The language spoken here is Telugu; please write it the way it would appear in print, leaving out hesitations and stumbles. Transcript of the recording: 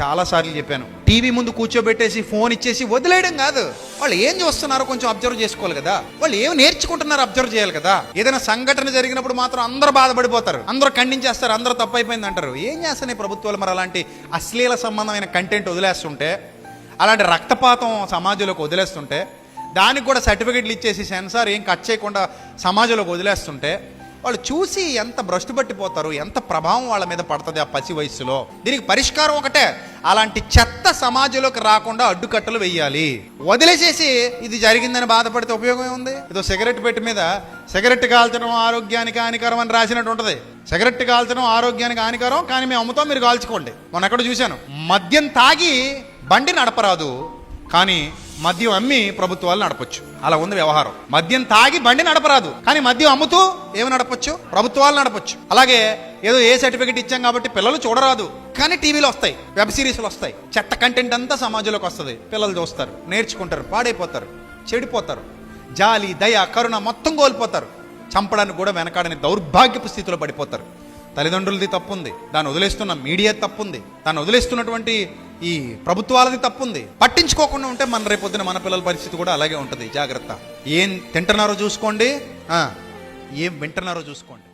చాలాసార్లు చెప్పాను, టీవీ ముందు కూర్చోబెట్టేసి ఫోన్ ఇచ్చేసి వదిలేయడం కాదు. వాళ్ళు ఏం చూస్తున్నారో కొంచెం అబ్జర్వ్ చేసుకోవాలి కదా, వాళ్ళు ఏం నేర్చుకుంటున్నారో అబ్జర్వ్ చేయాలి కదా. ఏదైనా సంఘటన జరిగినప్పుడు మాత్రం అందరూ బాధపడిపోతారు, అందరూ ఖండించేస్తారు, అందరూ తప్పైపోయింది అంటారు. ఏం చేస్తున్నాయి ప్రభుత్వాలు మరి అలాంటి అశ్లీల సంబంధమైన కంటెంట్ వదిలేస్తుంటే, అలాంటి రక్తపాతం సమాజంలోకి వదిలేస్తుంటే, దానికి కూడా సర్టిఫికెట్లు ఇచ్చేసి సెన్సార్ ఏం కట్ చేయకుండా సమాజంలోకి వదిలేస్తుంటే వాళ్ళు చూసి ఎంత భ్రష్టు పట్టిపోతారు, ఎంత ప్రభావం వాళ్ళ మీద పడుతుంది ఆ పసి వయస్సులో. దీనికి పరిష్కారం ఒకటే, అలాంటి చెత్త సమాజంలోకి రాకుండా అడ్డుకట్టలు వెయ్యాలి. వదిలేసేసి ఇది జరిగిందని బాధపడితే ఉపయోగం ఏముంది? ఏదో సిగరెట్ పెట్టి మీద సిగరెట్ కాల్చడం ఆరోగ్యానికి హానికరం అని రాసినట్టు ఉంటుంది. సిగరెట్ కాల్చడం ఆరోగ్యానికి హానికరం, కానీ మేము అమ్ముతాం, మీరు కాల్చుకోండి. మొన్న ఎక్కడ చూశాను, మద్యం తాగి బండి నడపరాదు, కానీ మద్యం అమ్మి ప్రభుత్వాలు నడపచ్చు. అలా ఉంది వ్యవహారం. మద్యం తాగి బండి నడపరాదు, కానీ మద్యం అమ్ముతూ ఏమి నడపచ్చు? ప్రభుత్వాలు నడపచ్చు. అలాగే ఏదో ఏ సర్టిఫికెట్ ఇచ్చాం కాబట్టి పిల్లలు చూడరాదు, కానీ టీవీలో వస్తాయి, వెబ్ సిరీస్లు వస్తాయి. చెత్త కంటెంట్ అంతా సమాజంలోకి వస్తుంది. పిల్లలు చూస్తారు, నేర్చుకుంటారు, పాడైపోతారు, చెడిపోతారు, జాలి దయ కరుణ మొత్తం కోల్పోతారు. చంపడానికి కూడా వెనకాడని దౌర్భాగ్యపు స్థితిలో పడిపోతారు. తల్లిదండ్రులది తప్పుంది, దాన్ని వదిలేస్తున్న మీడియా తప్పుంది, దాన్ని వదిలేస్తున్నటువంటి ఈ ప్రభుత్వాలది తప్పుంది. పట్టించుకోకుండా ఉంటే మన రేపొద్దున మన పిల్లల పరిస్థితి కూడా అలాగే ఉంటుంది. జాగ్రత్త. ఏం తింటున్నారో చూసుకోండి, ఏం వింటున్నారో చూసుకోండి.